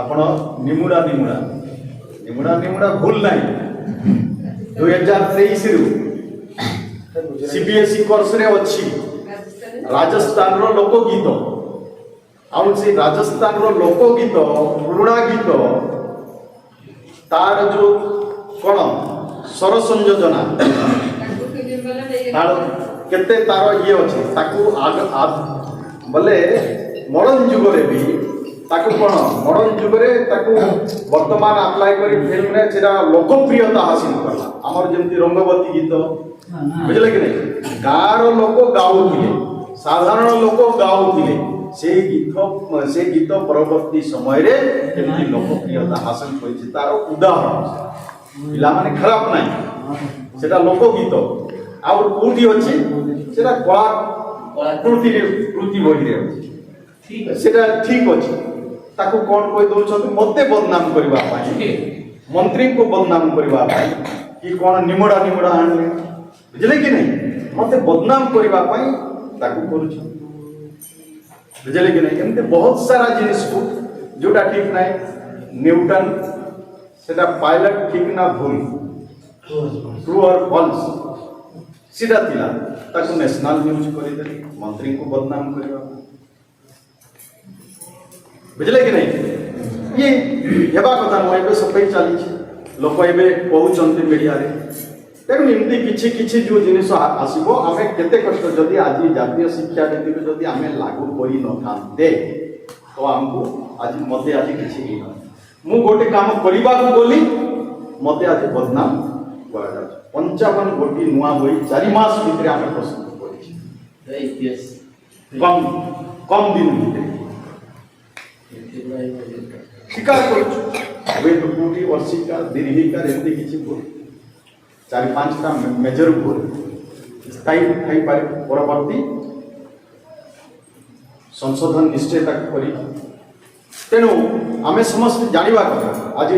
ଆପଣ ନିମୁଡ଼ା ନିମୁଡ଼ା ନିମୁଡ଼ା ନିମୁଡ଼ା ଭୁଲ ନାହିଁ 2023 ରୁ सीबीएसई कोर्स रे अच्छी राजस्थान रो लोकगीत आउ से राजस्थान रो लोकगीत पुराणा गीत तार जो कौन स्वर संयोजना तार केते तार ये अच्छे ताकू बोले मॉडर्न जुग रे भी ताकू कौन मॉडर्न जुग रे ताकू वर्तमान अप्लाई करी फिल्म रे सेटा लोकप्रियता हासिल करला हमर जेमती रंगवती गीत बुझले कि नहीं गाँव लोक गाउथिले साधारण लोक गाउथिले से गीत परवर्ती समय रे केमती लोकप्रियता हासिल करिछि तार उदाहरण पिला माने खराब नाही सेटा लोकगीत आ कोठी अछि सेटा कला कृति बहि रे अछि ठीक सेटा ठीक अछि ताकू कोन कोइ दउछथि मते बदनाम करबा पाई मंत्री को बदनाम करबा पाई कि कोन निमड़ा निमड़ा आनले बुझले कि नहीं मते बदनाम करबा पाई ताकू करूछ बुझले कि नहीं एमते बहुत सारा जिनिस को जोटा ठीक नाही न्यूटन सेटा पायलट ठीक ना भूल ट्रू और फॉल्स सीधा थिला ताकू नेशनल न्यूज करि देली मंत्री को बदनाम करबा बुझले कि नहीं ये हेबा कथा न एबे सब चली लोक एबे कहउचंती मीडिया रे तेणु एमती किछि किछि जो जिनिस आसीबो आमे केते कष्ट जदि आज जातीय शिक्षा नीति को जदि आमे लागू करि न थांते तो हमको आज मते आज किछि नहीं मु गोटे काम करिबा को बोली मते आज बदनाम करा जा 55 गोटी नुआ होई 4 मास भितर आमे प्रस्तुत करिछि इतिहास कम कम दिन भितर स्वीकार करूछु वे तो कोटी वर्षिका दीर्घिका एमती किछि बोल 4-5टा मेजर गोल स्थायी थाई पारे परवर्ती संशोधन निश्चय तक करी तेणु आमे समस्त जानिबा कथा आज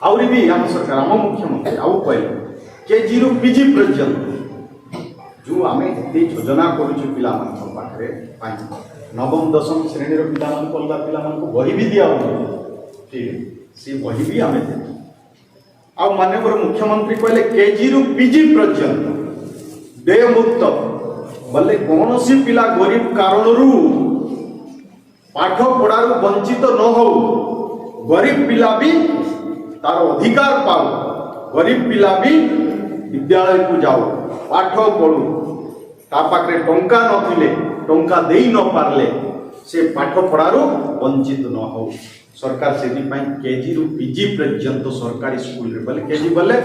आउरी भी आम सरकार आम मुख्यमंत्री आउ कहले केजी रु पीजी पर्यंत जो आमे एते योजना करूछु पिला मान पाखरे पाई नवम दशम श्रेणी रो पिला मान कोल्ला पिला मान को बही भी दिया ठीक से बही भी आमे दे आ माननीय मुख्यमंत्री कहले केजी रु पीजी पर्यंत देय मुक्त बोले कौन सी पिला गरीब कारण रु पाठ पढ़ार वंचित न हो गरीब पिला भी तार अधिकार पाओ गरीब पिला भी विद्यालय को जाओ पाठ पढ़ू ता पाखरे टंका नथिले टंका देई न पारले से पाठ पढ़ार वंचित न हो सरकार से केजी रु पीजी पर्यंत सरकारी स्कूल रे बोले केजी बोले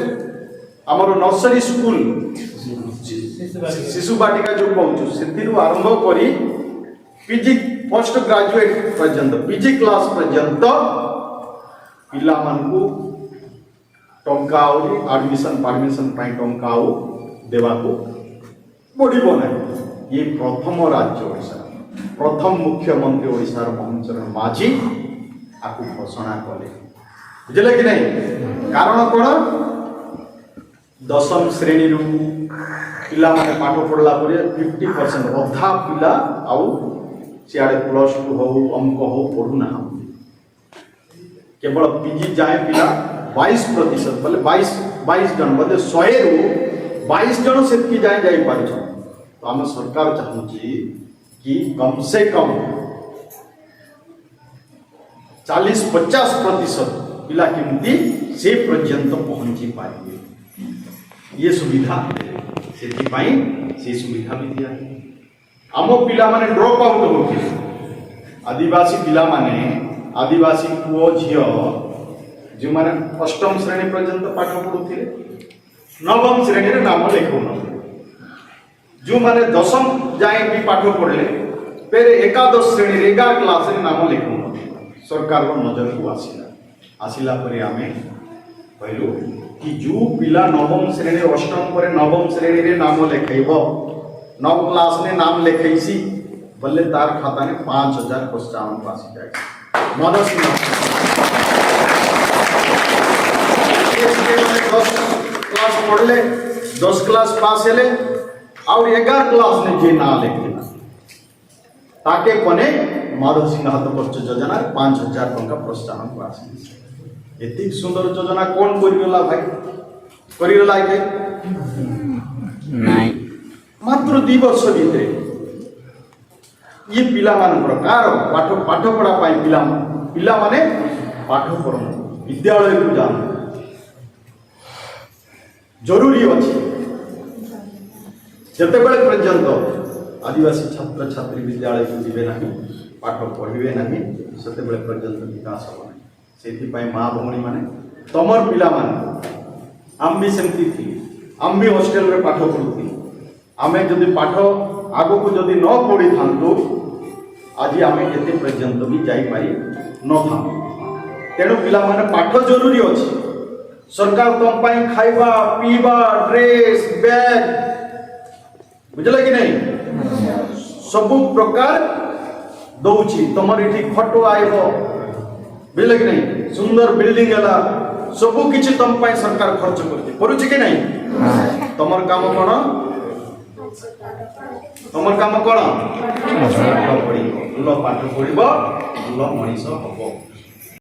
हमर नर्सरी स्कूल शिशु बाटिका जो कहूँ से आरंभ करी पीजी पोस्ट ग्रेजुएट पर्यंत पीजी क्लास पर्यंत पिला मानकू टंका एडमिशन परमिशन टंका देवा को पड़ो ना ये प्रथम राज्य ओडिशा प्रथम मुख्यमंत्री ओडिशार मोहन चरण माझी आपको घोषणा कले बुझे कि नहीं कारण कौन दशम श्रेणी रु पिला माने पाठ पढ़ला 50% अधा पिला आउ सियाड़े +2 हो अंक हो पढ़ुना केवल पीजी जाए पिला 22% बोले 22 जन बोले 100 रु 22 जन से जाए जाई पारि तो हम सरकार चाहूची कि कम से कम 40-50% पिला केमती से पर्यंत पहुंची पाए ये सुविधा से सुविधा भी दिया आम पिला माने ड्रॉप आउट होते आदिवासी पिला माने आदिवासी पुओ झियो जो माने अष्टम श्रेणी पर्यंत पाठ पढ़ुते नवम श्रेणी रे नाम लिखौन जो माने दशम जाए भी पाठ पढ़ले फिर एकादश श्रेणी रे 11 क्लास रे नाम लिखौन सरकार नजर को आसिला पर आमे कहलु कि जो पिला नवम श्रेणी अष्टम पर नवम श्रेणी रे नाम लिखैब 9 क्लास ने नाम लिखैसी बोले तार खाता ने 5055 आसी जाए मनस 10 क्लास पढ़ले 10 क्लास पास हेले और 11 क्लास ने जे ना लिखना ताके कोने ମାଧବ ସିଂ ହାତ ଖର୍ଚ୍ଚ ଯୋଜନା 5,000 ଟଙ୍କା ପ୍ରୋତ୍ସାହନ ଆସି ଏତେ ସୁନ୍ଦର ଯୋଜନା କଣ କରିଗଲା ଭାଇ କରିଗଲା ଆଜ୍ଞା ନାଇଁ ମାତ୍ର 2 ବର୍ଷ ଭିତରେ ये ପିଲାମାନଙ୍କର କାର ପାଠ ପଢା ପାଇଁ ପିଲାମାନେ ପାଠ ପଢନ୍ତୁ ବିଦ୍ୟାଳୟକୁ ଯାଆନ୍ତୁ ଜରୁରୀ ଅଛି ଯେତେବେଳେ ପର୍ଯ୍ୟନ୍ତ आदिवासी छात्र छात्री विद्यालयକୁ ଯିବେ ନାହିଁ ପାଠ ପଢ଼ିବେ ନାହିଁ ସେତେବେଳେ ପର୍ଯ୍ୟନ୍ତ ବିକାଶ ହେବ ନାହିଁ ସେଥିପାଇଁ ମା ଭଉଣୀ ମାନେ ତମର ପିଲାମାନେ ଆମେ ବି ସେମିତି ଥିଲି ଆମେ ବି ହଷ୍ଟେଲରେ ପାଠ ପଢୁଥିଲୁ ଆମେ ଯଦି ପାଠ ଆଗକୁ ଯଦି ନ ପଢ଼ିଥାନ୍ତୁ ଆଜି ଆମେ ଏତେ ପର୍ଯ୍ୟନ୍ତ ବି ଯାଇପାରି ନଥାନ୍ତୁ ତେଣୁ ପିଲାମାନେ ପାଠ ଜରୁରୀ ଅଛି ସରକାର ତମ ପାଇଁ ଖାଇବା ପିଇବା ଡ୍ରେସ୍ ବ୍ୟାଗ୍ ବୁଝିଲେ कि नहीं सब प्रकार दौची तुम ये खट आइब बुझे कि नहीं सुंदर बिल्डिंग है सब किसी तुम सरकार खर्च करुच्ची कि नहीं तुम काम कौन तुम काम कौन पाठ पढ़ भल पाठ पढ़ भल मनीष हम